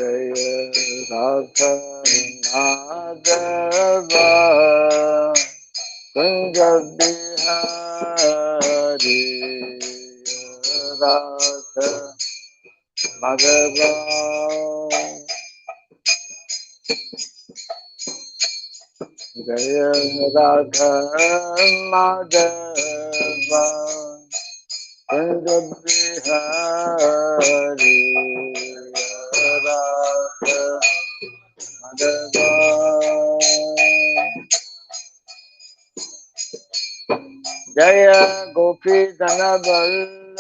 Jaya Radha Madhava Kunja Bihari Radha Madhava Jaya Radha Madhava Kunja Bihari Radha Madhava Jaya Gopi Dana Vallabha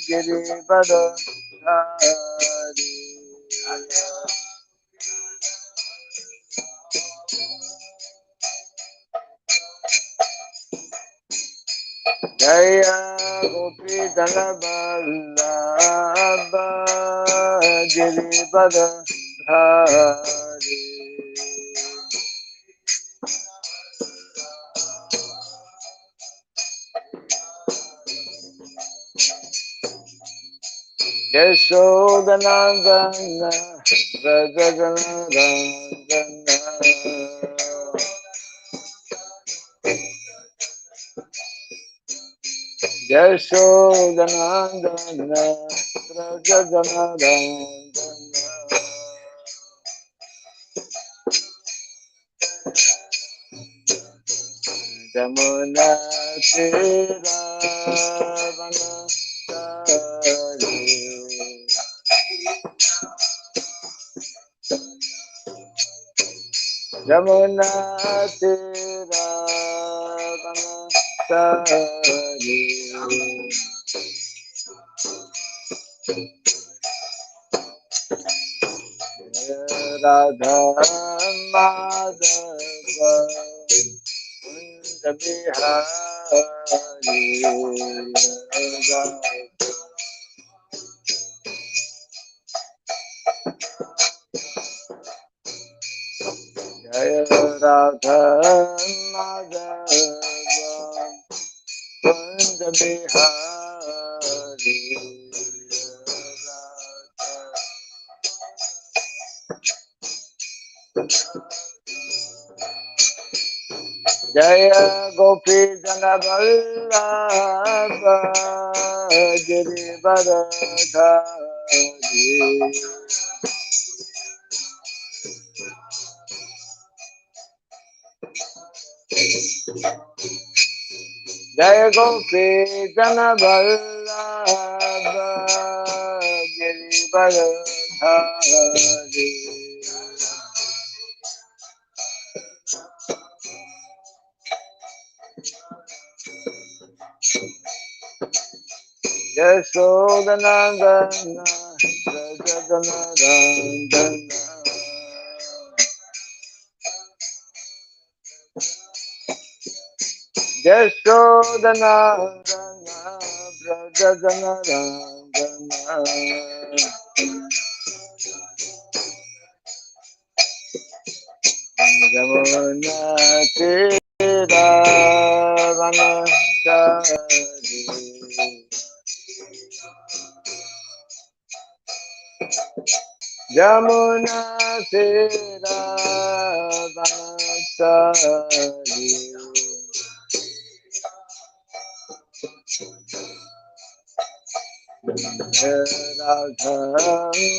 Girivara Dhari Jaya Gopi Dana Vallabha Girivara Dhari Yashodanandana Rajaganarandana Yashodanandana Rajaganarandana Jamuna Tira Vanasrama Jamuna Tira Vanasrama Radha Madhava Kunja Bihari Radha Jaya Radha Madhava Kunja Bihari Jaya Gopi Jana Vallabha Girivara Dhari Jaya Gopi Jana Vallabha Girivara Dhari Yashodanandana Rajaganarandana Yashodanandana Rajaganarandana Jamuna Tira Vanasrama Jamuna Tira Vanasrama Radha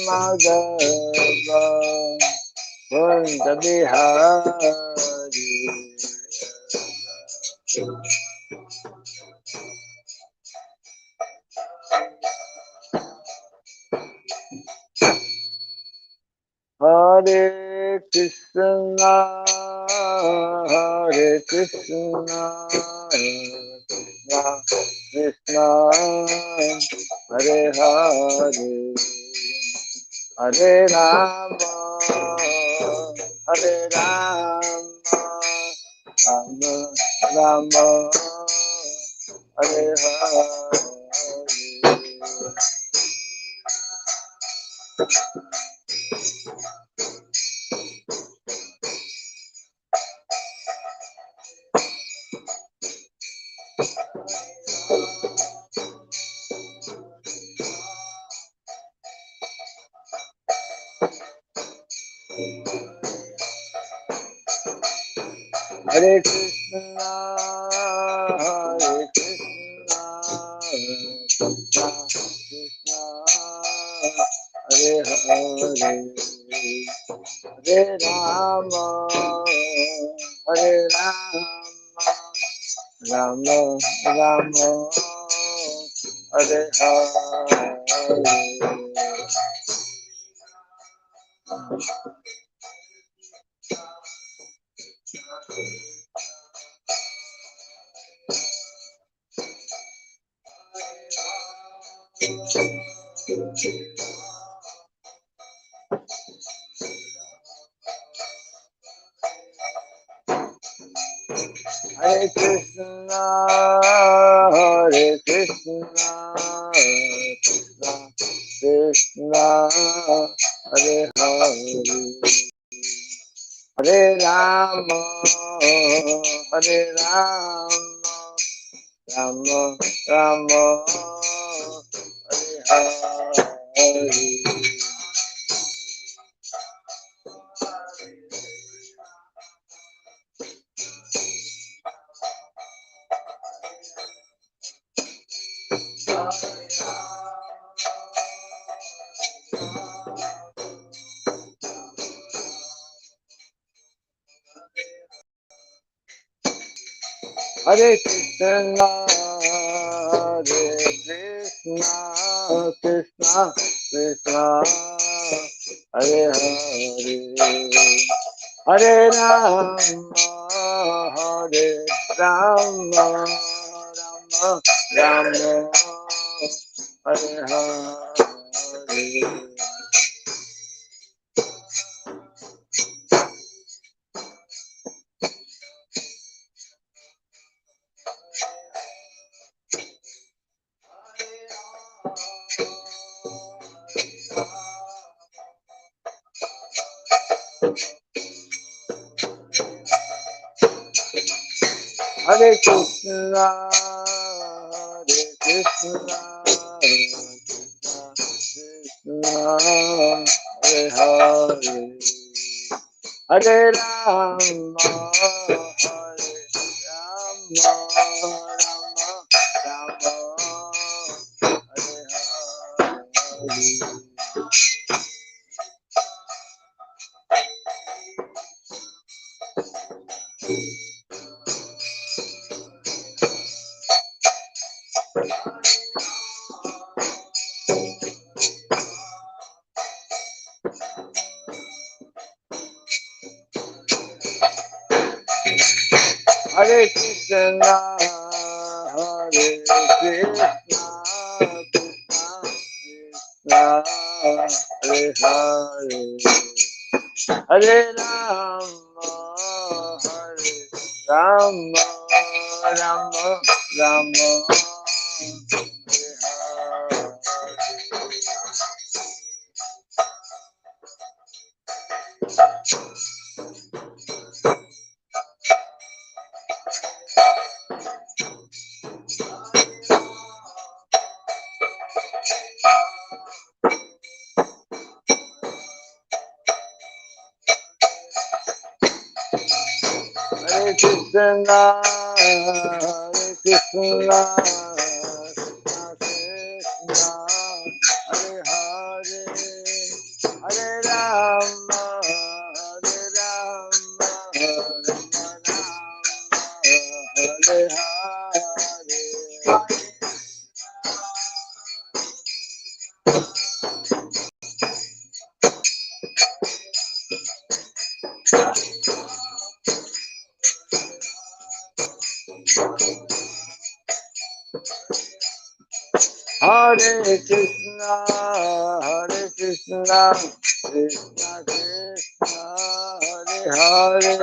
Madhava Kunja Bihari Hare Krishna Hare Krishna Krishna Krishna Hare Hare Hare Rama Hare Rama Rama Rama Hare Hare Hare Krishna, Hare Krishna, Krishna Krishna, Hare Hare, Hare Rama, Hare Rama, Rama Rama, Hare Hare. Hare Krishna, Hare Krishna, Krishna Krishna, Hare Hare, Hare Rama, Hare Rama, Rama Rama, Hare Hare. Hare Krishna, Hare Krishna, Krishna Krishna, Hare Hare, Hare Rama, Hare Rama, Rama Rama, Hare Hare. Hare Krishna, Hare Krishna, Krishna Krishna, Hare Hare, Hare Rama, Hare Rama, Rama Rama, Hare Hare. Hare Krishna, Hare Krishna, Krishna Krishna, Hare Hare, Hare Rama, Hare Rama, Rama Rama, Hare Hare Krishna, Hare Krishna, Krishna Krishna, Hare Hare, Hare Rama, Hare Rama, Rama Rama, Hare Hare. Hare Krishna, Hare Krishna, Krishna Krishna, Hare Hare,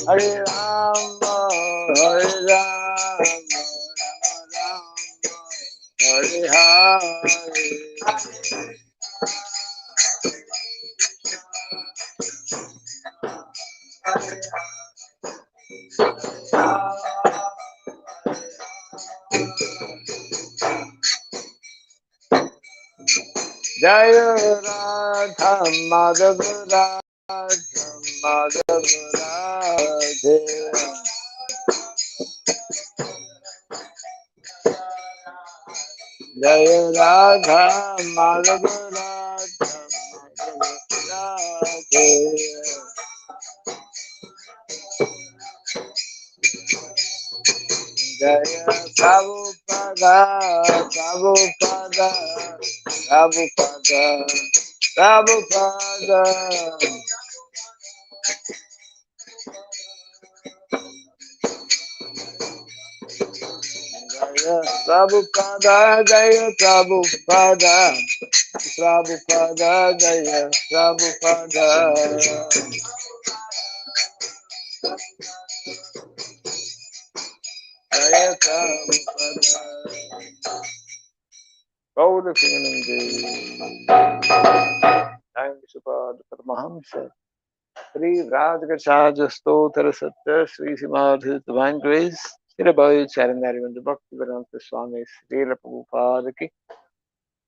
Hare Rama, Hare Rama, Rama Rama, Hare Hare. Jaya Radha Madhava Madhavurate. Jaya Radha Madhavurate. Jaya Prabhupada, Prabhupada, Prabhupada, Prabhupada. Jaya Prabhupada, Jaya Prabhupada, Prabhupada, Jaya Prabhupada. Jaya Prabhupada. Gaura Premanande. Thank you, Subhad Paramahamsa. Sri Radhakashaja Stotra Satya Sri Simadhi Divine Grace. Sri Abhay Charanarivinda Bhakti Vedanta Swami Sri Prabhupada ki.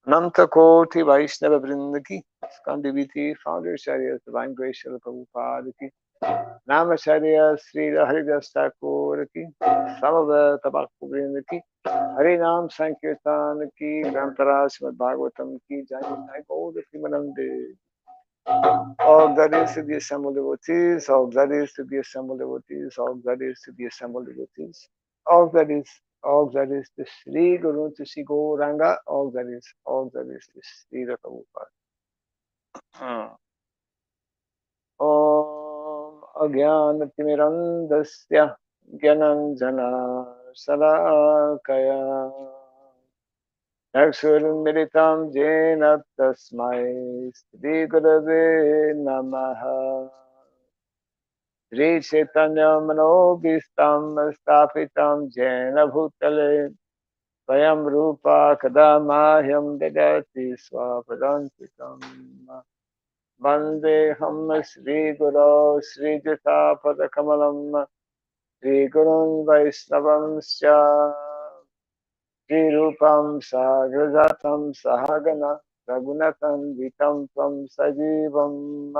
Ananta Koti Vaishnava Vrinda ki. Skandiviti Founder Charya Divine Grace Sri Prabhupada ki. Namacharya Sri Haridas Thakur ki. Samaveta Bhakti Vrinda ki. Harinam Sankirtan ki. Grantara Srimad Bhagavatam ki. Jai Jai Gaura Premanande. All that is to the assembled devotees, all that is to the assembled devotees, all that is to the assembled devotees, all that is to Sri Guru to Sri Gauranga, all that is to Sri Prabhupada. Om Agyanatimirandasya Gyananjana Salakaya Aksuramiritam Jena Tasmai Sri Gurave Namaha Sri Chaitanya Manobhistam Stapitam Jena Bhutale Swayam Rupa Kadamahyam Dadati Swapadantitam Vandeham Sri Guru Sri Jata Padakamalam Sri Gurun Vaisnavam Sya Sri Rupam Sagrajatam Sahagana Ragunatam Vitam Tvam Sajivam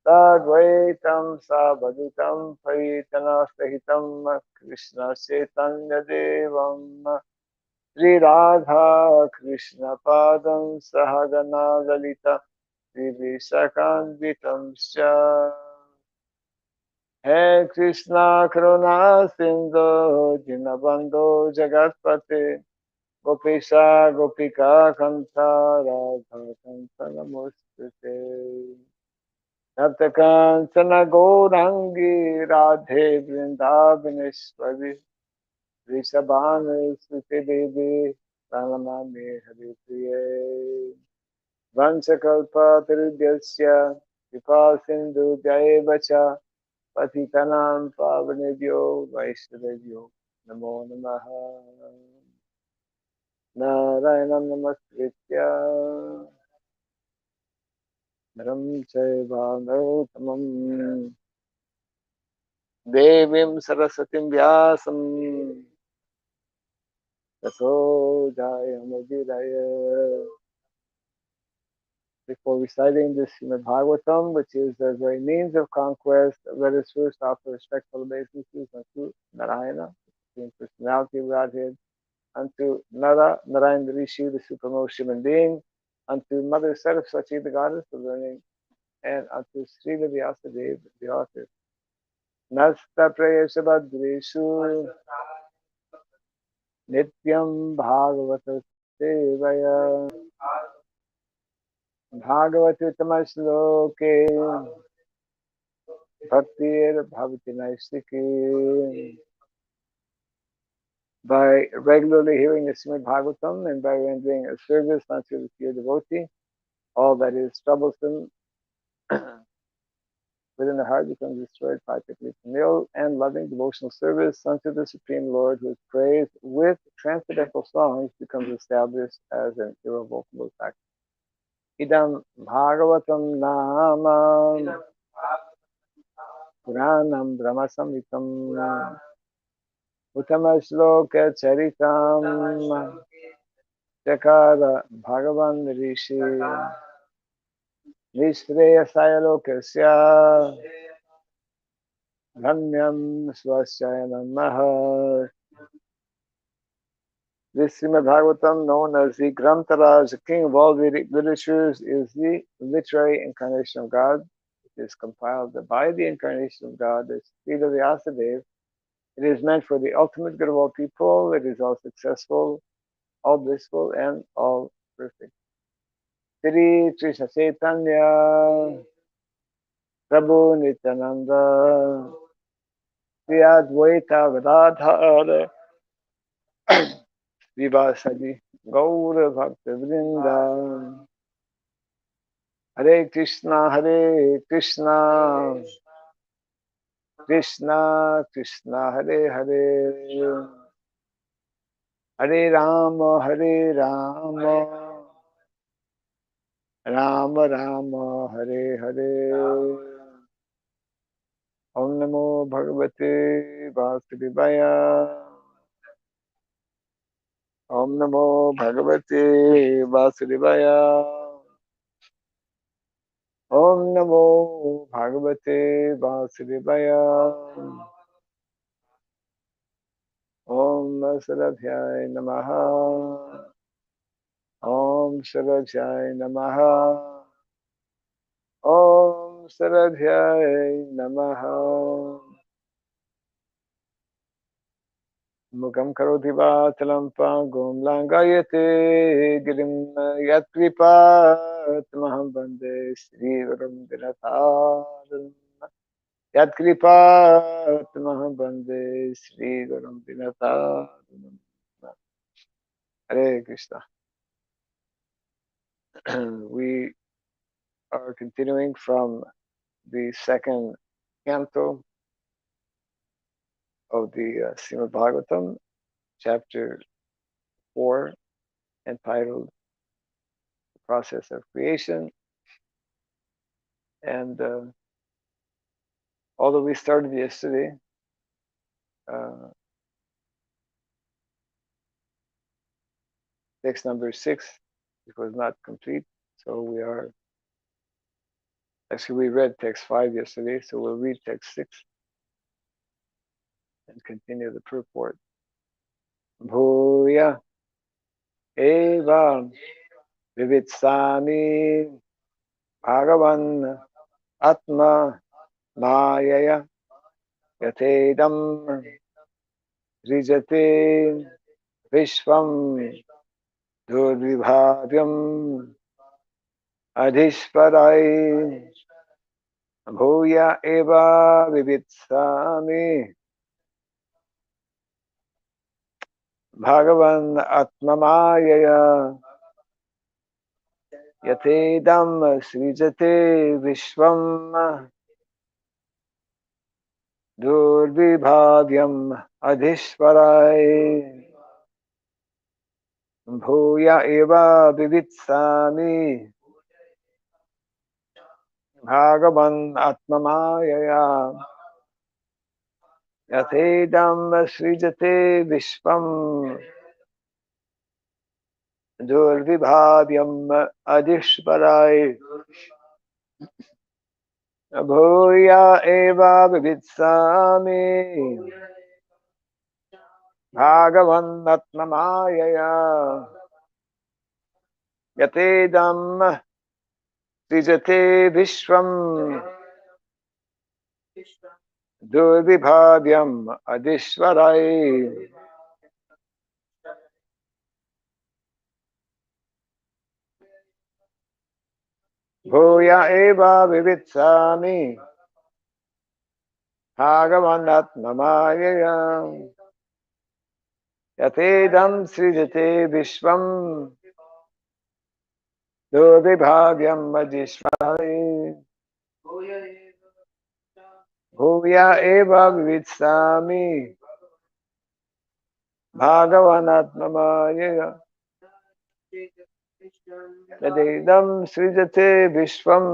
Sadvaitam Sabhadutam Paritana Sahitam Krishna Chaitanya Devam Sri Radha Krishna Padam Sahagana Lalita Sri Vishakanvitam Sya He Krishna Karuna Sindhu Dinabandhu Jagatpate Gopesha Gopika Kanta Radha Kanta Namostate Naptakanchana Gaurangi Radhe Vrindavaneshwari Rishabhanu Suti Devi Pranamami Hari Priye Vanchakalpa Tirudhyasya Vipa Sindhu Jaivacha Patitanam Pavanebhyo Vaishnavebhyo Namo Namaha Narayanam Namaskritya Naram Chaiva Narotamam Devim Sarasatim Vyasam Tato Jayamudidaya. Before reciting this Srimad Bhagavatam, which is the very means of conquest, let us first offer respectful obeisances unto Narayana, the Supreme Personality of Godhead, unto Nara, Narayana Rishi, the supremmost human being, unto Mother Saraswati, the goddess of learning, and unto Srila Vyasadeva, the author. Nasta Prayesha Bhadreshu Nityam Bhagavata Sevaya Bhagavati Tamashloke Bhaktir Bhavati Naistiki. By regularly hearing the Srimad Bhagavatam and by rendering a service unto the pure devotee, all that is troublesome within the heart becomes destroyed practically from nil, and loving devotional service unto the Supreme Lord, whose praise with transcendental songs becomes established as an irrevocable fact. Idam Bhagavatam Nama Puranam Brahmasamritam Uttama Charitam Chakara Bhagavan Rishi. Nishreyasaya lokasya Dhamyam Swasyayanam Maha. This Srimad Bhagavatam, known as the Grantaraj, the king of all Vedic literatures, is the literary incarnation of God. It is compiled by the incarnation of God, the Srila Vyasadeva. It is meant for the ultimate good of all people. It is all successful, all blissful, and all perfect. Sri Krishna Chaitanya, Prabhu Nityananda, Sri Advaita Gadadhara, Vivasadi, Gaura Bhakta Vrinda, Hare Krishna, Krishna Krishna, Hare Hare, Hare Rama, Rama Rama, Hare Hare. Om Namo Bhagavate Vasudevaya. Om Namo Bhagavate Vasudevaya. Om Namo Bhagavate Vasudevaya. Om Sarabhyai Namaha. Om Sarabhyai Namaha. Om Sarabhyai Namaha. Mukam karoti vātalam pāṅgum langayate girim yatkripat bande Sri Varam Dinataram. Yatkripat bande Sri Varam Dinataram. Hare Krishna. We are continuing from the second canto of the Srimad Bhagavatam, chapter 4, entitled The Process of Creation. And although we started yesterday, text number 6, it was not complete. So we read text 5 yesterday, so we'll read text 6 and continue the purport. Bhuya eva vivitsami bhagavan atma mayaya yatedam rijate vishvam durvibhavyam adhishparai. Bhuya eva vivitsami Bhagavan Atmamayaya Yatedam Srijate Vishwam Durvibhavyam Adhishvarai. Bhuya eva vivitsami Bhagavan Atmamayaya Yatedam Srijate Vishwam Durvibhavyam Adhishvarai. Bhuya eva vivitsami Bhagavan Atmamayaya Yatedam Srijate Vishwam Durvibhavyam Adhishvarai. Bhuya eva vivitsami Bhagavan Atmamayaya Yatedam Srijate Vishwam Durvibhavyam Adhishvarai. Bhuya eva vivitsami Bhagavan Atmamayaya Yatedam Srijate Vishwam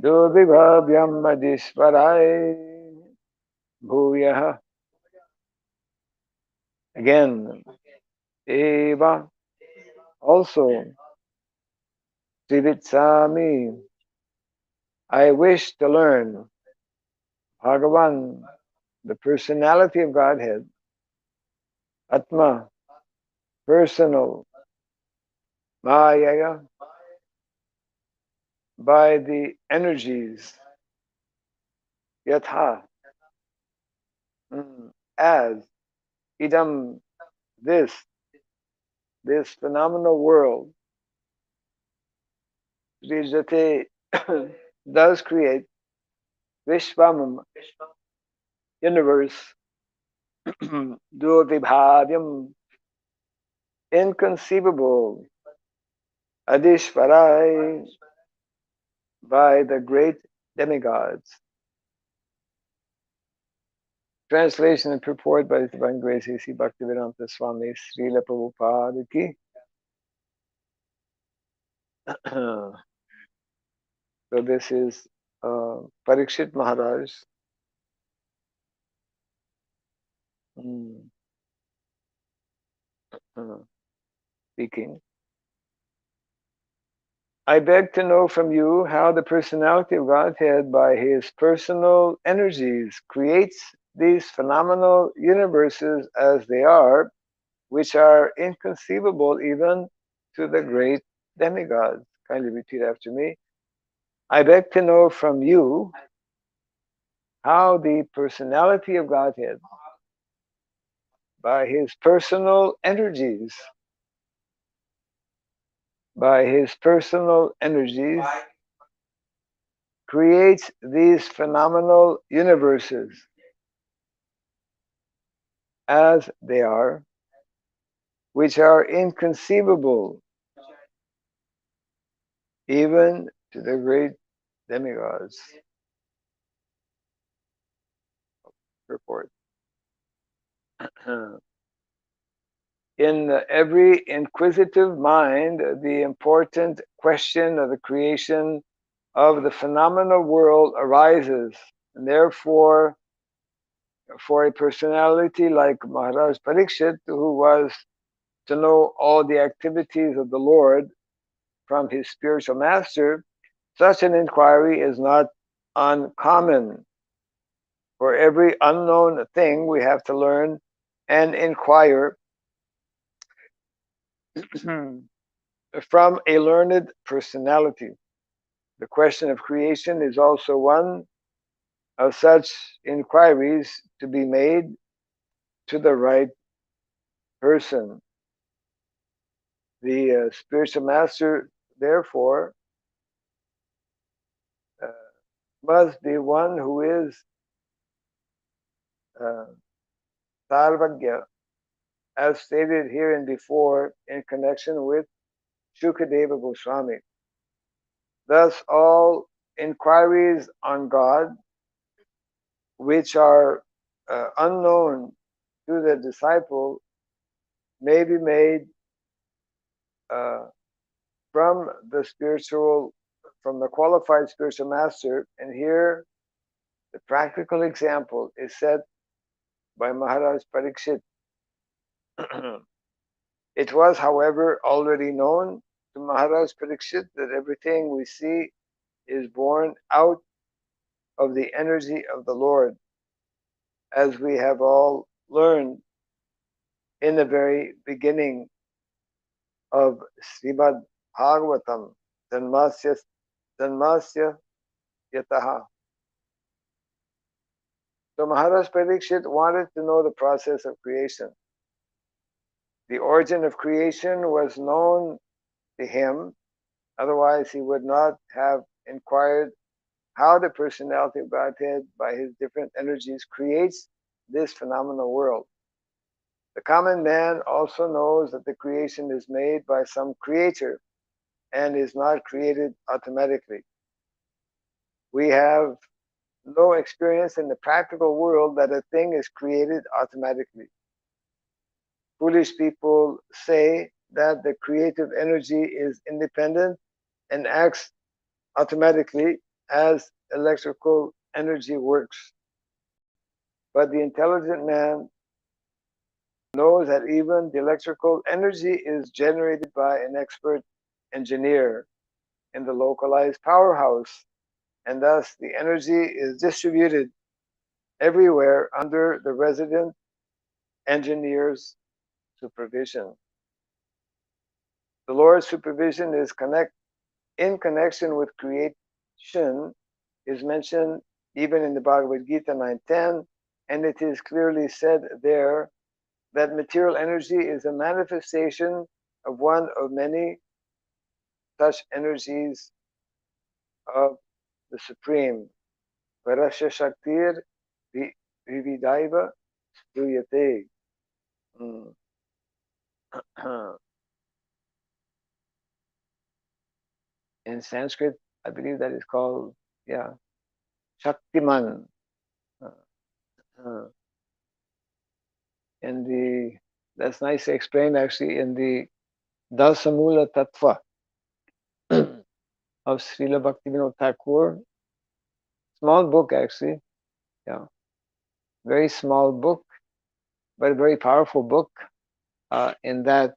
Durvibhavyam Adhishvarai. Bhuya. Again, eva, also, Trivitsami. I wish to learn Bhagavan, the personality of Godhead, Atma, personal, Maya, by the energies, Yatha, as, Idam, this, this phenomenal world, Srijate, does create Vishwam, universe, Durvibhavyam, inconceivable, Adishvarai, by the great demigods. Translation and purport by His Divine Grace A.C. Bhaktivedanta Swami Srila Prabhupada ki. So this is Parikshit Maharaj speaking. I beg to know from you how the personality of Godhead by his personal energies creates these phenomenal universes as they are, which are inconceivable even to the great demigods. Kindly repeat after me. I beg to know from you how the personality of Godhead by his personal energies, creates these phenomenal universes as they are, which are inconceivable even to the great demigods. Report. In every inquisitive mind, the important question of the creation of the phenomenal world arises. And therefore, for a personality like Maharaj Parikshit, who was to know all the activities of the Lord from his spiritual master, such an inquiry is not uncommon. For every unknown thing, we have to learn and inquire from a learned personality. The question of creation is also one of such inquiries to be made to the right person. The spiritual master, therefore, uh, must be one who is Sarvagya, as stated here and before in connection with Shukadeva Goswami. Thus, all inquiries on God, which are unknown to the disciple, may be made from the qualified spiritual master. And here, the practical example is set by Maharaj Parikshit. It was, however, already known to Maharaj Parikshit that everything we see is born out of the energy of the Lord, as we have all learned in the very beginning of Srimad Bhagavatam, Janmasya Yataha. So Maharaj Parikshit wanted to know the process of creation. The origin of creation was known to him, otherwise he would not have inquired how the personality of Godhead, by his different energies, creates this phenomenal world. The common man also knows that the creation is made by some creator and is not created automatically. We have no experience in the practical world that a thing is created automatically. Foolish people say that the creative energy is independent and acts automatically as electrical energy works. But the intelligent man knows that even the electrical energy is generated by an expert engineer in the localized powerhouse, and thus the energy is distributed everywhere under the resident engineer's supervision. The Lord's supervision is in connection with creation is mentioned even in the Bhagavad Gita 9:10, and it is clearly said there that material energy is a manifestation of one of many such energies of the Supreme. Varasya Shaktir Vividaiva Struyate. In Sanskrit, I believe that is called, yeah, Shaktiman. In that's nicely explained actually in the Dasamula Tattva of Srila Bhaktivinoda Thakur. Small book actually, yeah, very small book, but a very powerful book. In that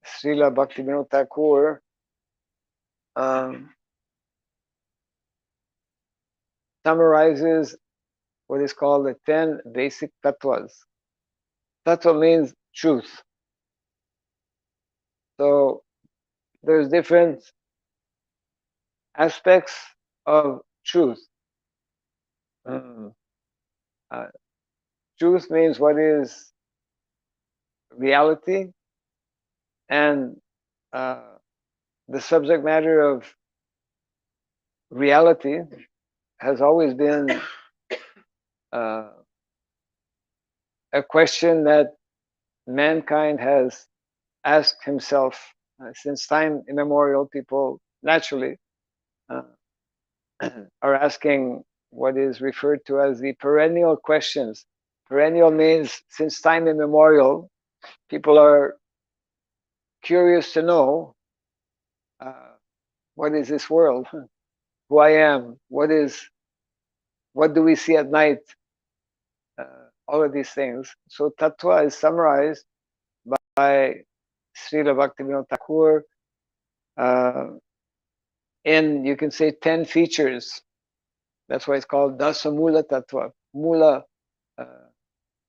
Srila Bhaktivinoda Thakur summarizes what is called the 10 basic tattvas. Tattva means truth. So there's different aspects of truth. Truth means what is reality, and the subject matter of reality has always been a question that mankind has asked himself since time immemorial. People naturally are asking what is referred to as the perennial questions. Perennial means since time immemorial, people are curious to know what is this world, who I am, what do we see at night, all of these things. So tattva is summarized by Srila Bhaktivinoda Thakur in, you can say, 10 features. That's why it's called Dasamula Tattva, Mula,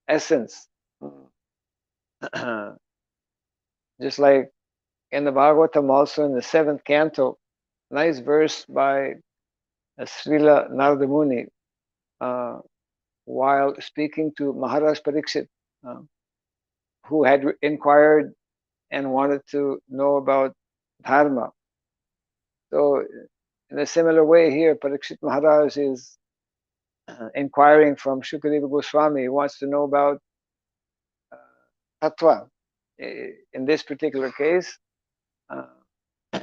essence. Just like in the Bhagavatam, also in the 7th canto, nice verse by Srila Narada Muni, while speaking to Maharaj Parikshit, who had inquired and wanted to know about dharma. So in a similar way here, Parikshit Maharaj is inquiring from Shukadeva Goswami. He wants to know about tattva. In this particular case,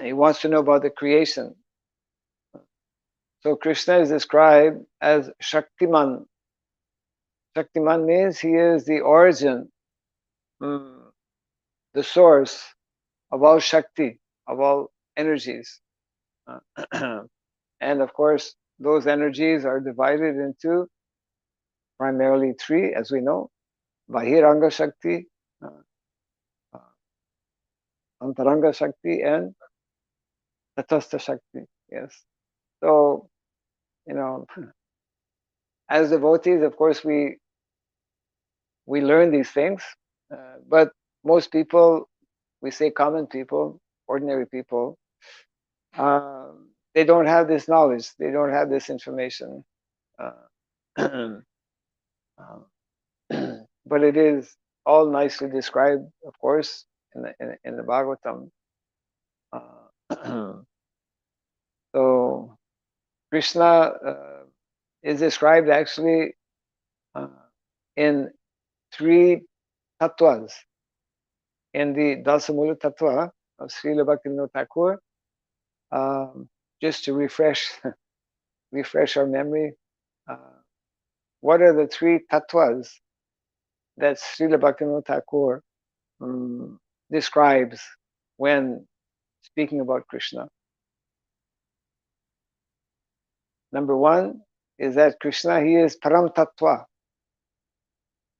he wants to know about the creation. So Krishna is described as Shaktiman. Shaktiman means he is the origin, the source of all Shakti, of all energies. And of course, those energies are divided into primarily 3, as we know: Bahiranga Shakti, Antaranga Shakti, and Tatastha Shakti. Yes. So, as devotees, of course, we learn these things, but most people, we say common people, ordinary people, they don't have this knowledge, they don't have this information. But it is all nicely described, of course, in the Bhagavatam. So Krishna is described actually in 3 tattvas. In the Dasamula Tattva of Srila Bhaktivinoda Thakur, just to refresh our memory, what are the 3 tattvas that Srila Bhaktivinoda Thakur describes when speaking about Krishna? Number 1 is that Krishna, he is Param Tattva.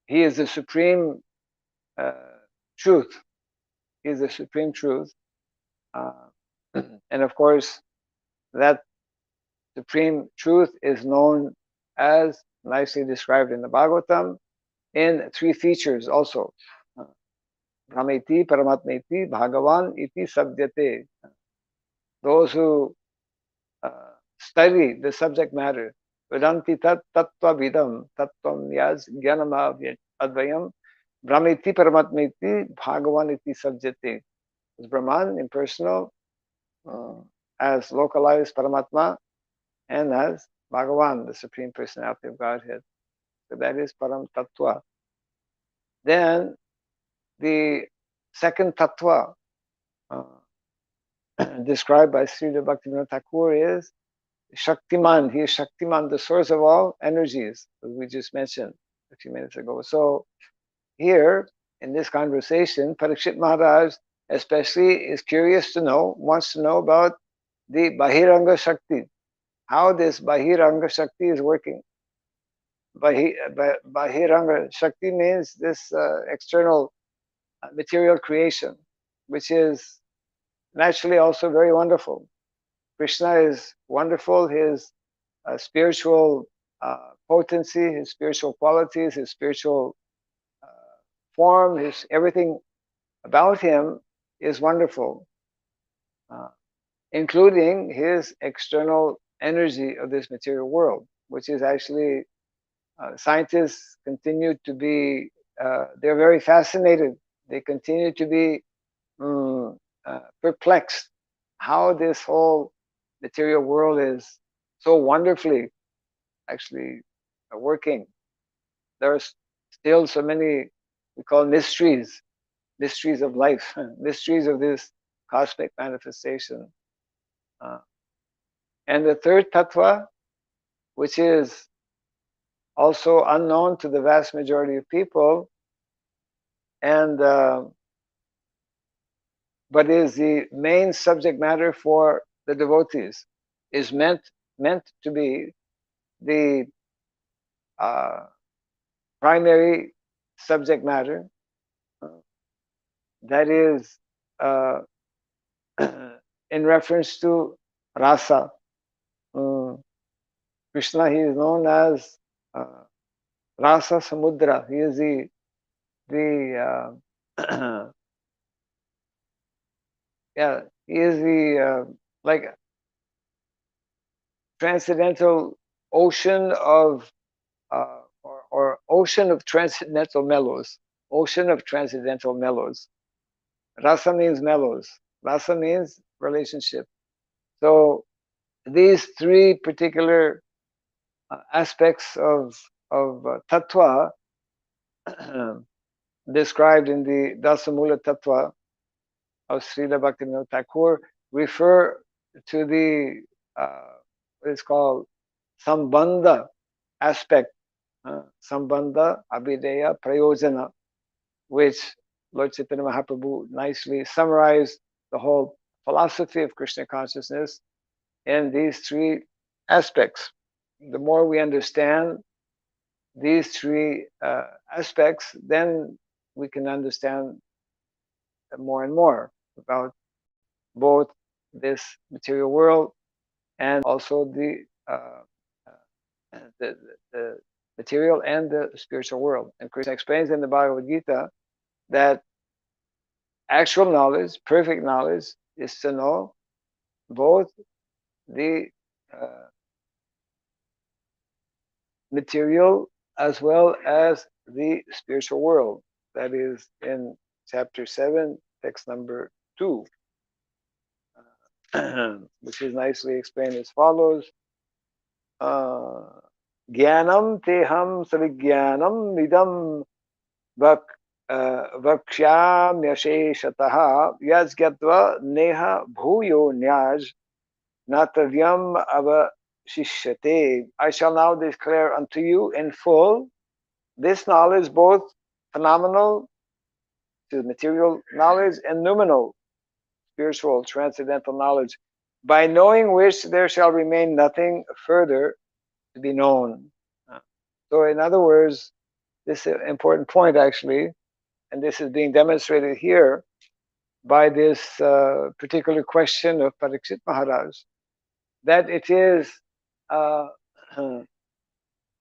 He is the supreme truth. He is the supreme truth. And of course, That supreme truth is known as, nicely described in the Bhagavatam, in three features also. Brahmeti, Paramatmeti, Bhagavan iti sabdyate. Those who study the subject matter, Vedanti tat tattva vidam, tattvam yas jnanama advayam, Brahmeti, Paramatmeti, Bhagavan iti sabdyate. As Brahman, impersonal, as localized Paramatma, and as Bhagavan, the Supreme Personality of Godhead. So that is Param Tattva. Then the second Tattva described by Sridham Bhaktivinoda Thakur is Shaktiman. He is Shaktiman, the source of all energies, as we just mentioned a few minutes ago. So here, in this conversation, Parikshit Maharaj especially is curious to know, wants to know about the Bahiranga Shakti, how this Bahiranga Shakti is working. Bahiranga Shakti means this external material creation, which is naturally also very wonderful. Krishna is wonderful. His spiritual potency, his spiritual qualities, his spiritual form, his everything about him is wonderful, including his external energy of this material world, which is actually scientists continue to be, they're very fascinated. They continue to be perplexed how this whole material world is so wonderfully actually working. There are still so many we call mysteries, mysteries of life, mysteries of this cosmic manifestation. And the third tattva, which is also unknown to the vast majority of people, and but is the main subject matter for the devotees, is meant to be the primary subject matter, that is in reference to rasa. Krishna, he is known as Rasa Samudra. He is the yeah, he is the like transcendental ocean of or ocean of transcendental mellows. Ocean of transcendental mellows. Rasa means mellows. Rasa means relationship. So these three particular aspects of tattva described in the Dasamula Tattva of Srila Bhaktivinoda Thakur refer to the what is called sambandha aspect, sambandha, abhideya, prayojana, which Lord Chaitanya Mahaprabhu nicely summarized the whole philosophy of Krishna consciousness in these three aspects. The more we understand these three aspects, then we can understand more and more about both this material world and also the material and the spiritual world. And Krishna explains in the Bhagavad Gita that actual knowledge, perfect knowledge, is to know both the material as well as the spiritual world. That is in chapter 7, text number 2, which is nicely explained as follows. Jnanam teham savijnanam idam vakshyamyasheshataha yajgatva neha bhuyo nyaj natavyam avashishyate. I shall now declare unto you in full this knowledge, both phenomenal to material knowledge and noumenal, spiritual, transcendental knowledge, by knowing which there shall remain nothing further to be known. So in other words, this is an important point actually, and this is being demonstrated here by this particular question of Parikshit Maharaj. that it is uh,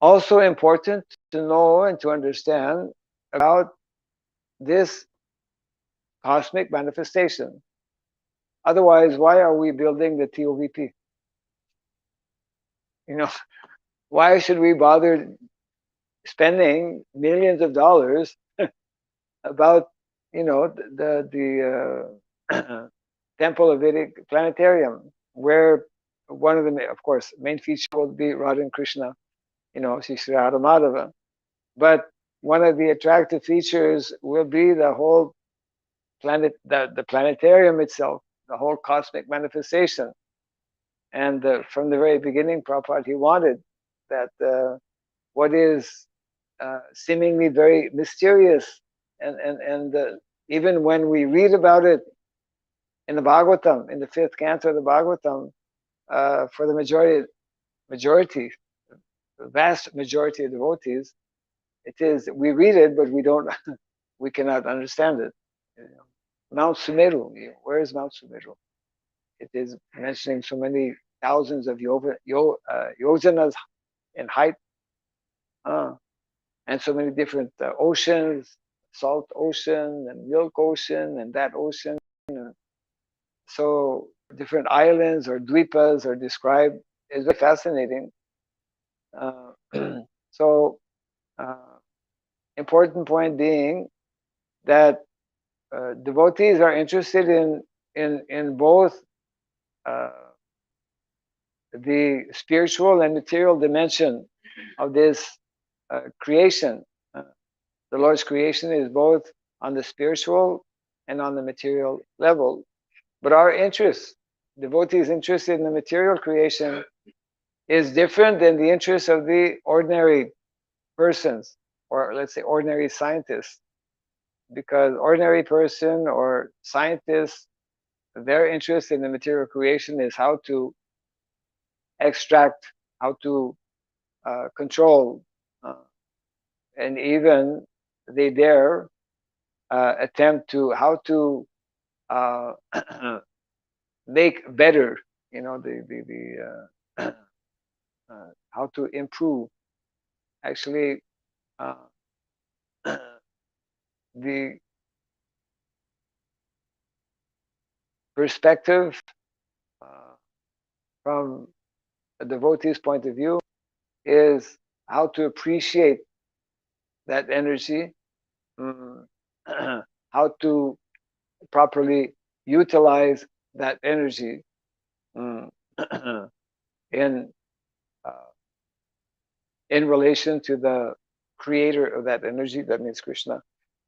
also important to know and to understand about this cosmic manifestation. Otherwise, why are we building the TOVP? You know, why should we bother spending millions of dollars about, the Temple of Vedic Planetarium, where one of the, of course, main feature will be Radha and Krishna, Sri Radha Madhava. But one of the attractive features will be the whole planet, the planetarium itself, the whole cosmic manifestation. And from the very beginning, Prabhupada, he wanted that what is seemingly very mysterious, and even when we read about it in the Bhagavatam, in the fifth canto of the Bhagavatam, for the majority, the vast majority of devotees, it is, we read it, but we don't, we cannot understand it. Mount Sumeru, where is Mount Sumeru? It is mentioning so many thousands of yojanas in height, and so many different oceans, salt ocean and milk ocean and that ocean. So different islands or dvipas are described. It's very fascinating. Uh, so important point being that devotees are interested in both uh, the spiritual and material dimension of this creation. The Lord's creation is both on the spiritual and on the material level. But our interest, devotees interested in the material creation, is different than the interest of the ordinary persons, or let's say ordinary scientists. Because ordinary person or scientists, their interest in the material creation is how to extract, how to control, and even they dare attempt to how to uh, make better, the how to improve actually uh, the perspective uh, from a devotee's point of view is how to appreciate that energy, mm, how to properly utilize that energy mm, in uh, in relation to the creator of that energy. That means Krishna.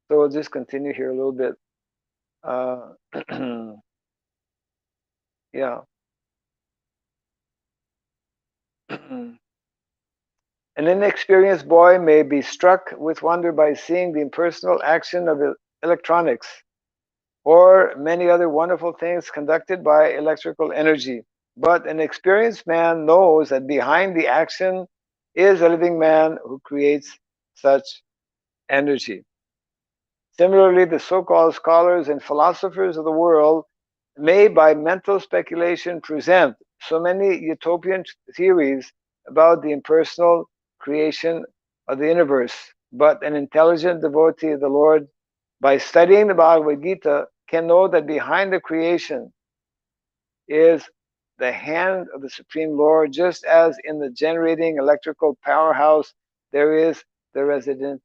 So we'll just continue here a little bit. Yeah. An inexperienced boy may be struck with wonder by seeing the impersonal action of electronics or many other wonderful things conducted by electrical energy. But an experienced man knows that behind the action is a living man who creates such energy. Similarly, the so-called scholars and philosophers of the world may, by mental speculation, present so many utopian theories about the impersonal creation of the universe. But an intelligent devotee of the Lord, by studying the Bhagavad Gita, can know that behind the creation is the hand of the Supreme Lord, just as in the generating electrical powerhouse there is the resident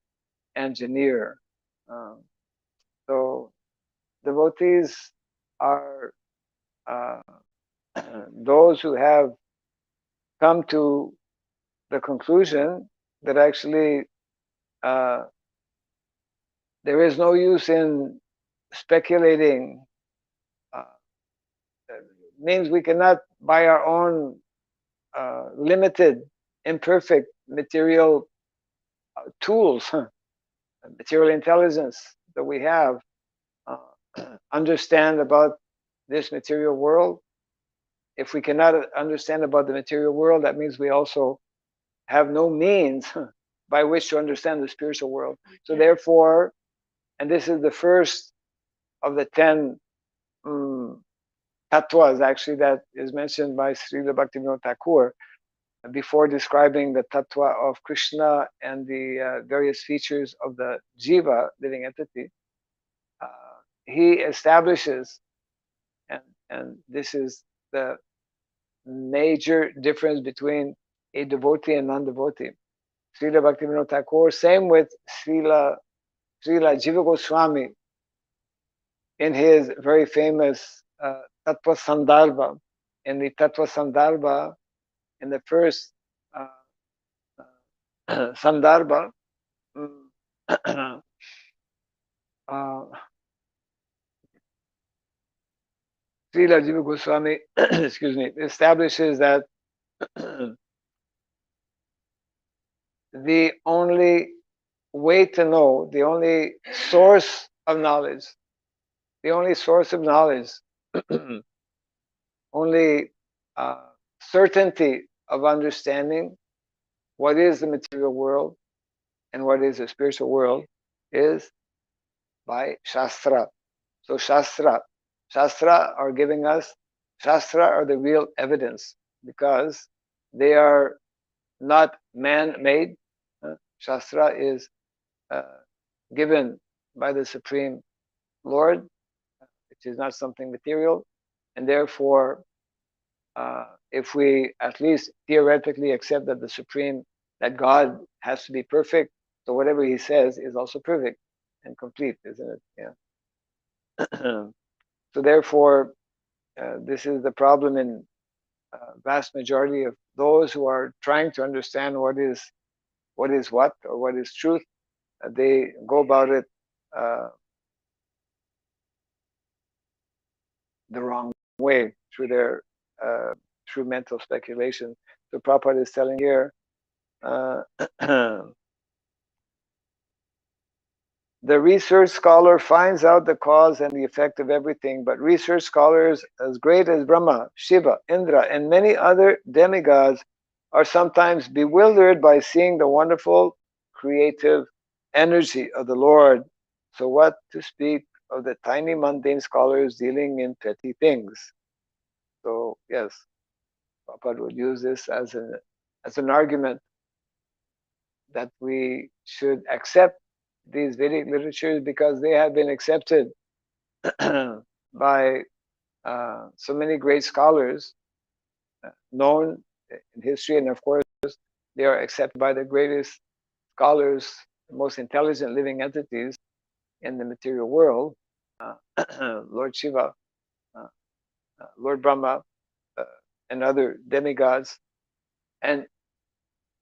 engineer. Um, so devotees are uh, those who have come to the conclusion that actually uh, there is no use in speculating. Uh, means we cannot, by our own limited, imperfect material tools, material intelligence that we have, uh, understand about this material world. If we cannot understand about the material world, that means we also have no means by which to understand the spiritual world. So therefore, and this is the first of the 10 tattvas actually that is mentioned by Srila Bhaktivinoda Thakur before describing the tattva of Krishna and the various features of the jiva, living entity. He establishes, and, and this is the major difference between a devotee and non-devotee. Srila Bhaktivinoda Thakur, same with Srila Jiva Goswami in his very famous Tattva Sandarbha. In the Tattva Sandarbha, in the first Sandarbha, uh, Srila Jiva Goswami excuse me, establishes that the only way to know, the only source of knowledge, only certainty of understanding what is the material world and what is the spiritual world is by Shastra. So Shastra are giving us, Shastra are the real evidence because they are not man-made. Shastra is given by the Supreme Lord, which is not something material, and therefore, if we at least theoretically accept that that God has to be perfect, so whatever He says is also perfect and complete, isn't it? Yeah. So therefore, this is the problem in vast majority of those who are trying to understand what is what or what is truth. They go about it the wrong way through their through mental speculation. So Prabhupada is telling here, the research scholar finds out the cause and the effect of everything, but research scholars as great as Brahma, Shiva, Indra, and many other demigods are sometimes bewildered by seeing the wonderful creative energy of the Lord. So what to speak of the tiny mundane scholars dealing in petty things? So yes, Prabhupada would use this as an argument that we should accept these Vedic literatures because they have been accepted by so many great scholars known in history, and of course they are accepted by the greatest scholars, the most intelligent living entities in the material world, Lord Shiva, Lord Brahma, and other demigods. And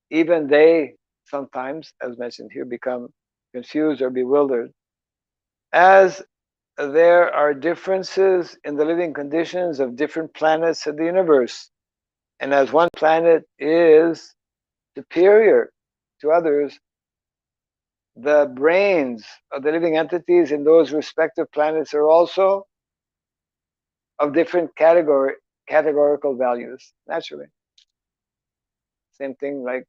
even they sometimes, as mentioned here, become confused or bewildered. As there are differences in the living conditions of different planets of the universe, and as one planet is superior to others, the brains of the living entities in those respective planets are also of different categorical values, naturally. Same thing like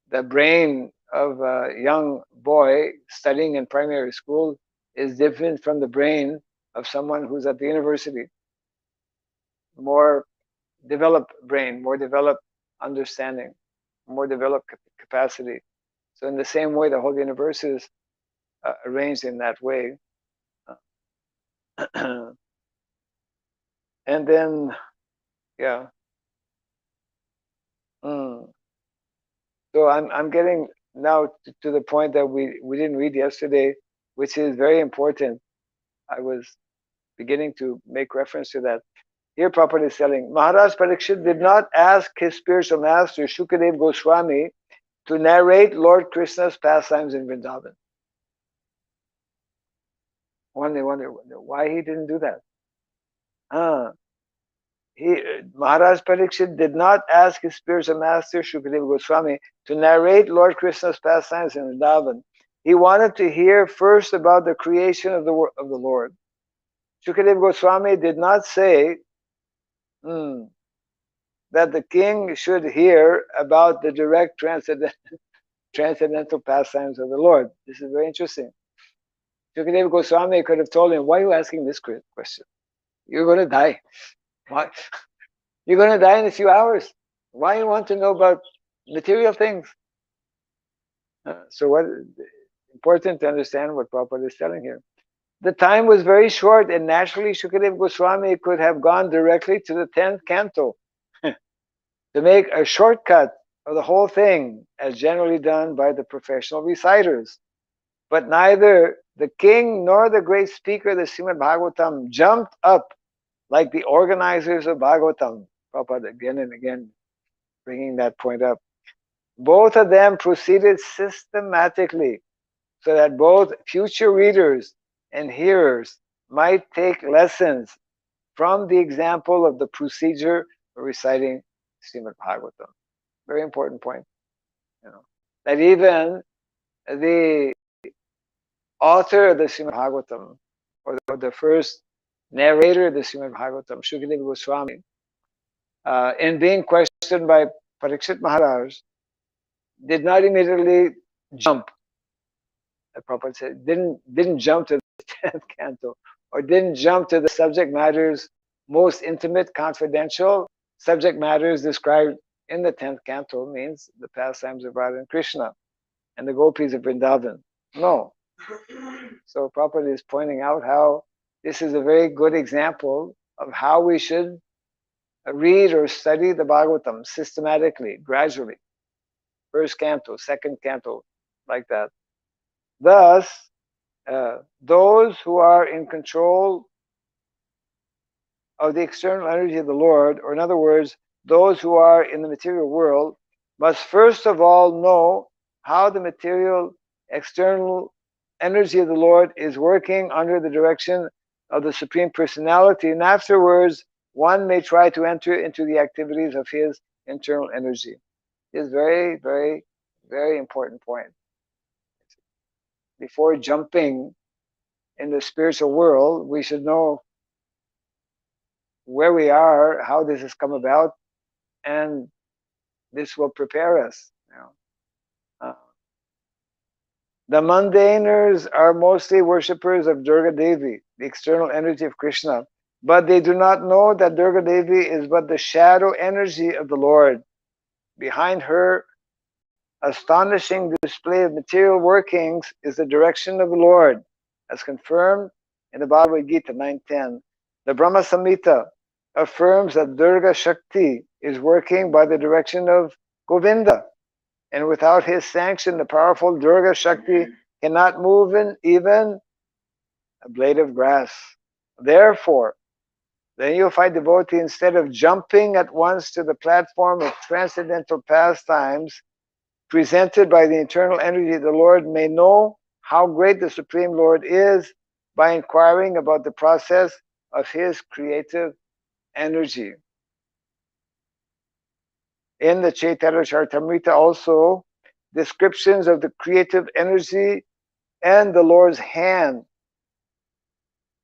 the brain of a young boy studying in primary school is different from the brain of someone who's at the university. More developed brain, more developed understanding, more developed capacity. So in the same way, the whole universe is arranged in that way. And then, yeah. So I'm getting now to the point that we didn't read yesterday, which is very important. I was beginning to make reference to that. Here Prabhupada is telling, Maharaj Parikshit did not ask his spiritual master, Shukadev Goswami, to narrate Lord Krishna's pastimes in Vrindavan. Wonder why he didn't do that. Maharaj Parikshit did not ask his spiritual master, Shukadev Goswami, to narrate Lord Krishna's pastimes in Vrindavan. He wanted to hear first about the creation of the Lord. Shukadev Goswami did not say that the king should hear about the direct transcendental pastimes of the Lord. This is very interesting. Shukadev Goswami could have told him, why are you asking this question? You're going to die. Why? You're going to die in a few hours. Why you want to know about material things? So what important to understand what Prabhupada is telling here. The time was very short, and naturally Shukadeva Goswami could have gone directly to the 10th canto to make a shortcut of the whole thing, as generally done by the professional reciters. But neither the king nor the great speaker of the Srimad Bhagavatam jumped up like the organizers of Bhagavatam. Prabhupada again and again bringing that point up. Both of them proceeded systematically so that both future readers and hearers might take lessons from the example of the procedure for reciting Srimad Bhagavatam. Very important point. That even the author of the Srimad Bhagavatam, or the first narrator of the Srimad Bhagavatam, Shukadeva Goswami, in being questioned by Parikshit Maharaj, did not immediately jump. The Prabhupada said, didn't jump to the 10th canto, or didn't jump to the subject matters most intimate, confidential subject matters described in the 10th canto, means the pastimes of Radha and Krishna and the gopis of Vrindavan. No. So Prabhupada is pointing out how this is a very good example of how we should read or study the Bhagavatam systematically, gradually. First canto, second canto, like that. Thus, those who are in control of the external energy of the Lord, or in other words, those who are in the material world, must first of all know how the material external energy of the Lord is working under the direction of the Supreme Personality, and afterwards one may try to enter into the activities of his internal energy. This is very, very, very important point. Before jumping in the spiritual world, we should know where we are, how this has come about, and this will prepare us. The mundaners are mostly worshippers of Durga Devi, the external energy of Krishna, but they do not know that Durga Devi is but the shadow energy of the Lord. Behind her astonishing display of material workings is the direction of the Lord, as confirmed in the Bhagavad Gita 9.10. The Brahma Samhita affirms that Durga Shakti is working by the direction of Govinda, and without his sanction, the powerful Durga Shakti cannot move even a blade of grass. Therefore, the neophyte devotee, instead of jumping at once to the platform of transcendental pastimes presented by the internal energy of the Lord, may know how great the Supreme Lord is by inquiring about the process of his creative energy. In the Chaitanya Charitamrita also, descriptions of the creative energy and the Lord's hand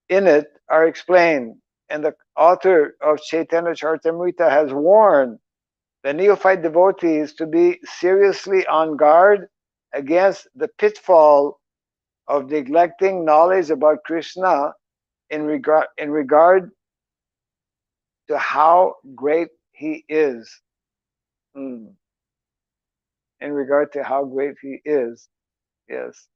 in it are explained, and the author of Chaitanya Charitamrita has warned the neophyte devotees to be seriously on guard against the pitfall of neglecting knowledge about Krishna in regard to how great he is. In regard to how great he is, yes.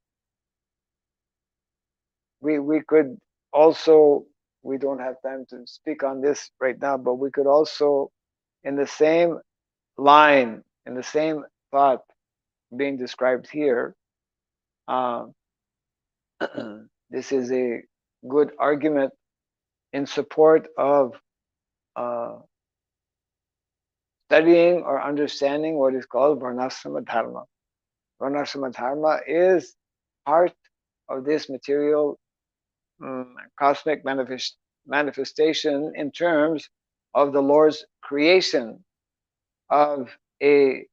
We could also, we don't have time to speak on this right now, but we could also, in the same line, in the same thought being described here, this is a good argument in support of studying or understanding what is called Varnasrama Dharma. Varnasrama Dharma is part of this material cosmic manifestation in terms of the Lord's creation of a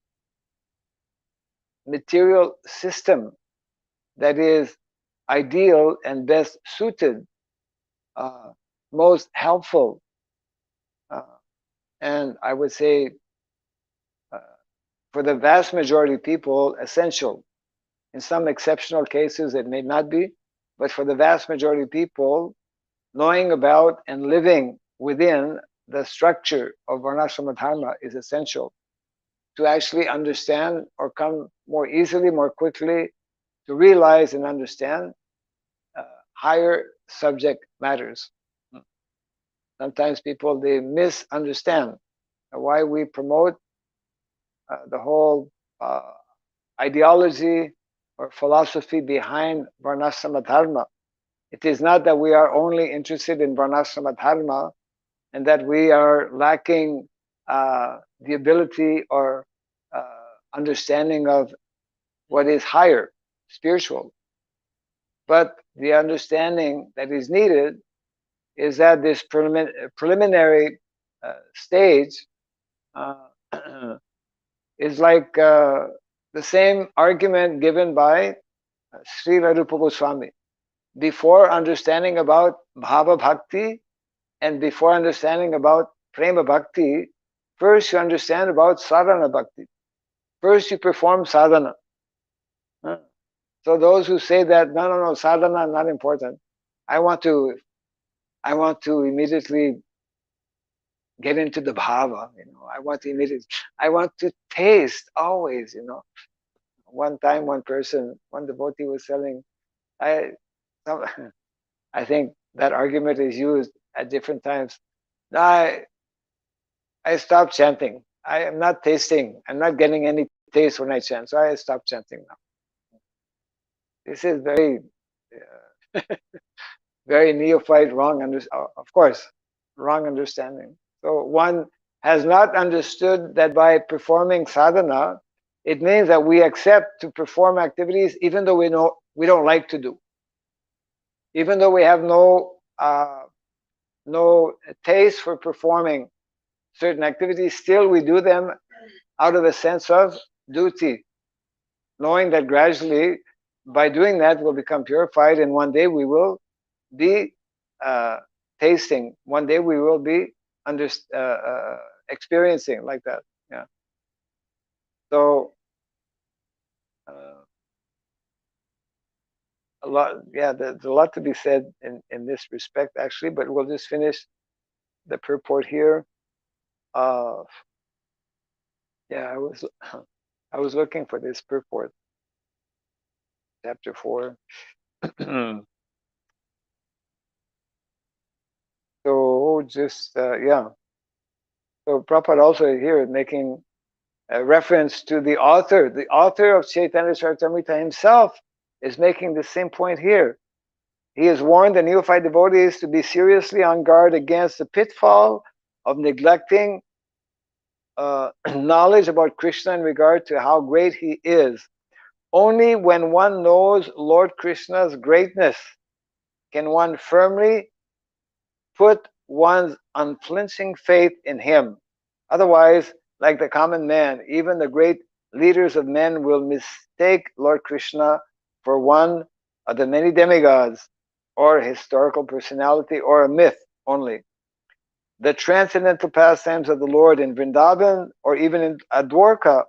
material system that is ideal and best suited, most helpful, and I would say for the vast majority of people, essential. In some exceptional cases, it may not be, but for the vast majority of people, knowing about and living within the structure of Varnasrama Dharma is essential to actually understand or come more easily, more quickly to realize and understand uh, higher subject matters. Sometimes people, they misunderstand why we promote the whole ideology or philosophy behind Varnasrama Dharma. It is not that we are only interested in Varnasrama Dharma and that we are lacking the ability or uh, understanding of what is higher, spiritual. But the understanding that is needed is that this preliminary stage uh, is like the same argument given by Sri Rupa Goswami. Before understanding about Bhava Bhakti and before understanding about Prema Bhakti, first you understand about Sadhana Bhakti. First you perform sadhana. So those who say that no, sadhana not important. I want to immediately get into the bhava. I want to taste always. One time, one devotee was telling, I, I think that argument is used at different times. I, I stopped chanting. I am not tasting. I'm not getting any taste when I chant. So I stopped chanting now. This is very, very neophyte, of course, wrong understanding. So one has not understood that by performing sadhana, it means that we accept to perform activities even though we don't like to do, even though we have no taste for performing certain activities. Still, we do them out of a sense of duty, knowing that gradually, by doing that, we'll become purified, and one day we will be uh, tasting. One day we will be experiencing like that. Yeah. So uh, a lot. Yeah, there's a lot to be said in this respect, actually. But we'll just finish the purport here. Uh, yeah, I was looking for this purport, chapter 4. So just yeah. So Prabhupada also here making a reference to the author. The author of Chaitanya Charitamrita himself is making the same point here. He has warned the neophyte devotees to be seriously on guard against the pitfall of neglecting knowledge about Krishna in regard to how great he is. Only when one knows Lord Krishna's greatness can one firmly put one's unflinching faith in him. Otherwise, like the common man, even the great leaders of men will mistake Lord Krishna for one of the many demigods, or a historical personality, or a myth only. The transcendental pastimes of the Lord in Vrindavan or even in Dwarka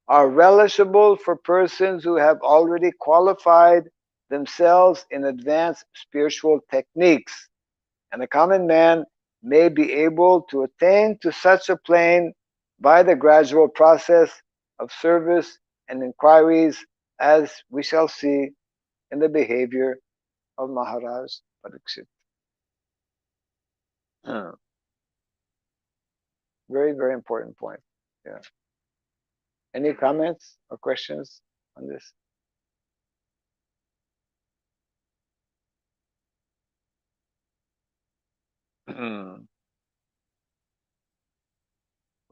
are relishable for persons who have already qualified themselves in advanced spiritual techniques, and the common man may be able to attain to such a plane by the gradual process of service and inquiries, as we shall see in the behavior of Maharaj Parikshit. Very, very important point. Yeah. Any comments or questions on this?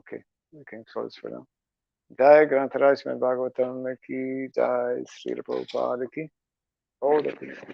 Okay, we can close for now. Jai Grantaraj Bhagavatam ki Jai Srila Prabhupada ki. All the people.